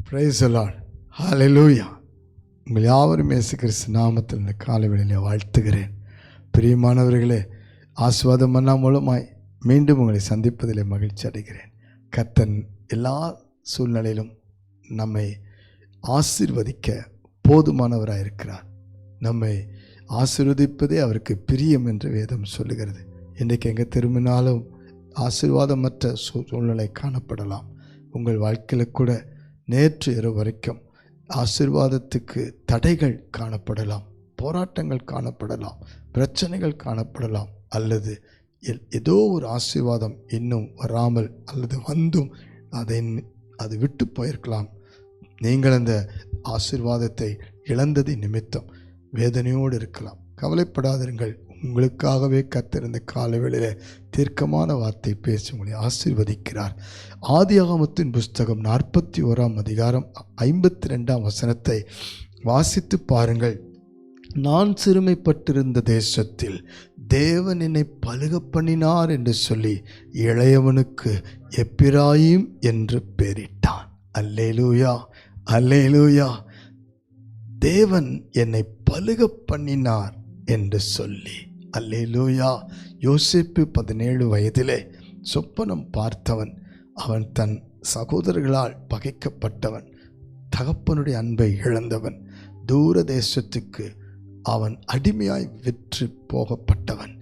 Praise the Lord. ஹல்லேலூயா. உங்கள் யாவரும் இயேசு கிறிஸ்து நாமத்தில் இந்த காலைவேளையிலே வாழ்த்துகிறேன். பிரியமானவர்களே, ஆசீர்வாதம் மன்னா மூலமாய் மீண்டும் உங்களை சந்திப்பதிலே மகிழ்ச்சி அடைகிறேன். கர்த்தர் எல்லா சூழ்நிலையிலும் நம்மை ஆசீர்வதிக்க போதுமானவராக இருக்கிறார். நம்மை ஆசீர்வதிப்பதே அவருக்கு பிரியம் என்று வேதம் சொல்லுகிறது. இன்றைக்கு எங்கே திரும்பினாலும் ஆசீர்வாதமற்ற சூழ்நிலை காணப்படலாம். உங்கள் வாழ்க்கையில் கூட நேற்று இரவு வரைக்கும் ஆசீர்வாதத்துக்கு தடைகள் காணப்படலாம், போராட்டங்கள் காணப்படலாம், பிரச்சனைகள் காணப்படலாம், அல்லது ஏதோ ஒரு ஆசீர்வாதம் இன்னும் வராமல் அல்லது வந்தும் அது விட்டு போயிருக்கலாம். நீங்கள் அந்த ஆசீர்வாதத்தை இழந்ததை நிமித்தம் வேதனையோடு இருக்கலாம். கவலைப்படாதிருங்கள். உங்களுக்காகவே கர்த்தர் இந்த காலவேளையில் தீர்க்கமான வார்த்தை பேசி உங்களை ஆசீர்வதிக்கிறார். ஆதியாகமத்தின் புஸ்தகம் 41ஆம் அதிகாரம் 52ஆம் வசனத்தை வாசித்து பாருங்கள். நான் சிறுமைப்பட்டிருந்த தேசத்தில் தேவன் என்னை பலுக பண்ணினார் என்று சொல்லி இளையவனுக்கு எப்பிராயீம் என்று பெயரிட்டான். அல்லேலூயா, அல்லேலூயா. தேவன் என்னை பலுக பண்ணினார் என்று சொல்லி, அல்லேலூயா. யோசேப்பு 17 வயதிலே சொப்பனம் பார்த்தவன். அவன் தன் சகோதரர்களால் பகைக்கப்பட்டவன், தகப்பனுடைய அன்பை இழந்தவன், தூர தேசத்துக்கு அவன் அடிமையாய் விற்று போகப்பட்டவன்,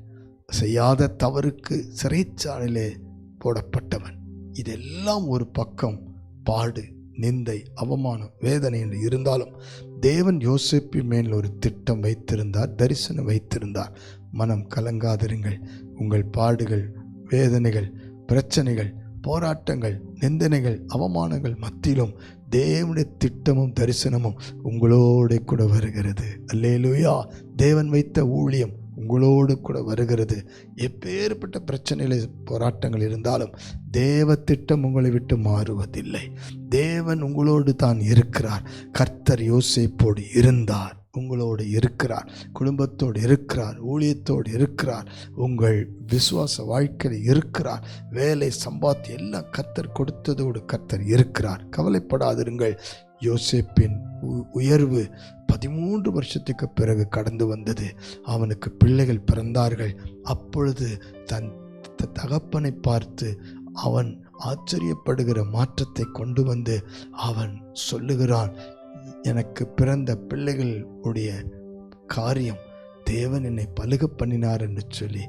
செய்யாத தவறுக்கு சிறைச்சாலையிலே போடப்பட்டவன். இதெல்லாம் ஒரு பக்கம் பாடு, நிந்தை, அவமானம், வேதனை என்று இருந்தாலும் தேவன் யோசேப்பின் மேல் ஒரு திட்டம் வைத்திருந்தார், தரிசனம் வைத்திருந்தார். மனம் கலங்காதிருங்கள். உங்கள் பாடுகள், வேதனைகள், பிரச்சனைகள், போராட்டங்கள், நிந்தனைகள், அவமானங்கள் மத்தியிலும் தேவனுடைய திட்டமும் தரிசனமும் உங்களோடு கூட வருகிறது. அல்லேலூயா. தேவன் வைத்த ஊழியம் உங்களோடு கூட வருகிறது. எப்பேற்பட்ட பிரச்சனைகள், போராட்டங்கள் இருந்தாலும் தேவ திட்டம் உங்களை விட்டு மாறுவதில்லை. தேவன் உங்களோடு தான் இருக்கிறார். கர்த்தர் யோசேப்போடு இருந்தார், உங்களோடு இருக்கிறார், குடும்பத்தோடு இருக்கிறார், ஊழியத்தோடு இருக்கிறார், உங்கள் விசுவாச வாழ்க்கையில் இருக்கிறார். வேலை, சம்பாத்தியம் எல்லாம் கர்த்தர் கொடுத்ததோடு கர்த்தர் இருக்கிறார். கவலைப்படாதிருங்கள். யோசேப்பின் உயர்வு 13 வருஷத்துக்கு பிறகு கடந்து வந்தது. அவனுக்கு பிள்ளைகள் பிறந்தார்கள். அப்பொழுது தன் தகப்பனை பார்த்து அவன் ஆச்சரியப்படுகிற மாற்றத்தை கொண்டு வந்து அவன் சொல்லுகிறான், எனக்கு பிறந்த பிள்ளைகளுடைய காரியம் தேவன் என்னை பலுக பண்ணினார் என்று சொல்லி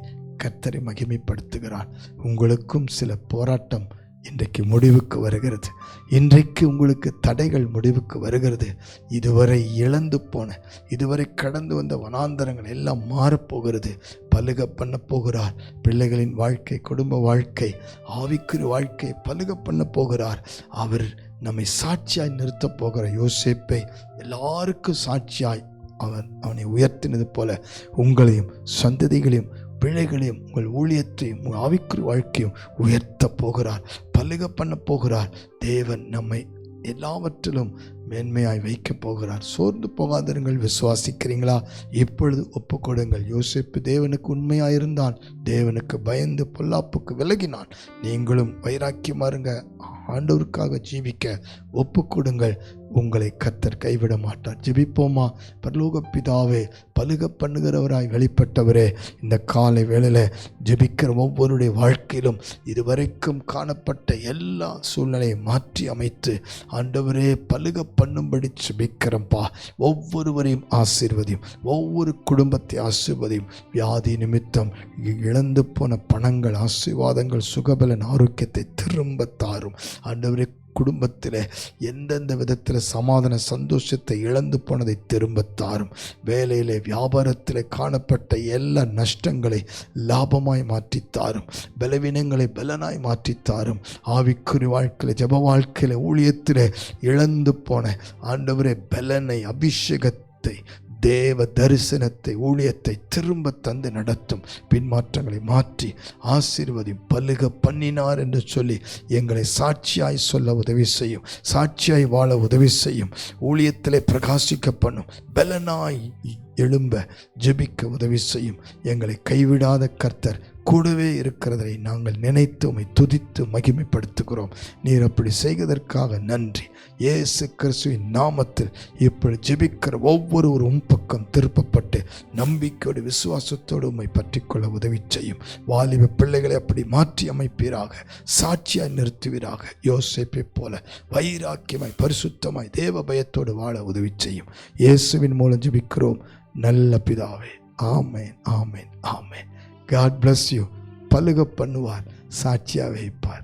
கர்த்தரை மகிமைப்படுத்துகிறான். உங்களுக்கும் சில போராட்டம் இன்றைக்கு முடிவுக்கு வருகிறது. இன்றைக்கு உங்களுக்கு தடைகள் முடிவுக்கு வருகிறது. இதுவரை இழந்து போன, இதுவரை கடந்து வந்த வனாந்தரங்கள் எல்லாம் மாறப்போகிறது. பலுக பண்ண போகிறார். பிள்ளைகளின் வாழ்க்கை, குடும்ப வாழ்க்கை, ஆவிக்குரிய வாழ்க்கை பலுக பண்ண போகிறார். அவர் நம்மை சாட்சியாய் நிறுத்தப் போகிற யோசேப்பை எல்லாருக்கும் சாட்சியாய் அவனை உயர்த்தினது போல உங்களையும் சந்ததிகளையும் பிள்ளைகளையும் உங்கள் ஊழியத்தையும் உங்கள் ஆவிக்குரிய வாழ்க்கையும் உயர்த்த போகிறார், பலுக பண்ண போகிறார். தேவன் நம்மை எல்லாவற்றிலும் மேன்மையாய் வைக்க போகிறார். சோர்ந்து போகாதிருங்கள். விசுவாசிக்கிறீங்களா? இப்பொழுது ஒப்புக்கொடுங்கள். யோசேப்பு தேவனுக்கு உண்மையாயிருந்தான், தேவனுக்கு பயந்து பொல்லாப்புக்கு விலகினான். நீங்களும் வைராக்கியமா இருங்க. ஆண்டவருக்காக ஜீவிக்க ஒப்புக்கொடுங்கள். உங்களை கர்த்தர் கைவிட மாட்டார். ஜெபிப்போமா? பரலோக பிதாவே, பலுக பண்ணுகிறவராய் வெளிப்பட்டவரே, இந்த காலை வேளையில் ஜெபிக்கிற ஒவ்வொருடைய வாழ்க்கையிலும் இதுவரைக்கும் காணப்பட்ட எல்லா சூழ்நிலையை மாற்றி அமைத்து ஆண்டவரே பலுக பண்ணும்படி ஜெபிக்கிறோம்ப்பா. ஒவ்வொருவரையும் ஆசீர்வதியும், ஒவ்வொரு குடும்பத்தை ஆசீர்வதியும். வியாதி நிமித்தம் இழந்து போன பணங்கள், ஆசீர்வாதங்கள், சுகபலன், ஆரோக்கியத்தை திரும்ப தாரும் ஆண்டவரே. குடும்பத்தில் எந்தெந்த விதத்தில் சமாதான சந்தோஷத்தை இழந்து போனதை திரும்ப தாரும். வேலையில், வியாபாரத்தில் காணப்பட்ட எல்லா நஷ்டங்களை லாபமாய் மாற்றித்தாரும். பலவீனங்களை பலனாய் மாற்றித்தாரும். ஆவிக்குரிய வாழ்க்கையில், ஜெப வாழ்க்கையில், ஊழியத்தில் இழந்து போன ஆண்டவரே பலனை, அபிஷேகத்தை, தேவ தரிசனத்தை, ஊழியத்தை திரும்ப தந்து நடத்தும். பின்மாற்றங்களை மாற்றி ஆசீர்வதியும். பலுக பண்ணினார் என்று சொல்லி எங்களை சாட்சியாய் சொல்ல உதவி செய்யும். சாட்சியாய் வாழ உதவி செய்யும். ஊழியத்திலே பிரகாசிக்க பண்ணும். பலனாய் எழும்ப ஜெபிக்க உதவி செய்யும். எங்களை கைவிடாத கர்த்தர், கூடவே இருக்கிறதை நாங்கள் நினைத்து உம்மை துதித்து மகிமைப்படுத்துகிறோம். நீர் அப்படி செய்வதற்காக நன்றி. இயேசு கிறிஸ்துவின் நாமத்தில் இப்படி ஜெபிக்கிற ஒவ்வொருவரும் பக்கம் திருப்பப்பட்டு நம்பிக்கையோடு விசுவாசத்தோடு உம்மை பற்றிக்கொள்ள உதவி செய்யும். வாலிப பிள்ளைகளை அப்படி மாற்றி அமைப்பீராக, சாட்சியாய் நிறுத்துவீராக. யோசேப்பை போல வைராக்கியமாய் பரிசுத்தமாய் தேவ பயத்தோடு வாழ உதவி செய்யும். இயேசுவின் மூலம் ஜெபிக்கிறோம் நல்ல பிதாவே. ஆமேன், ஆமேன், ஆமேன். God bless you. பலுக பண்ணுவார், சாட்சியாக வைப்பார்.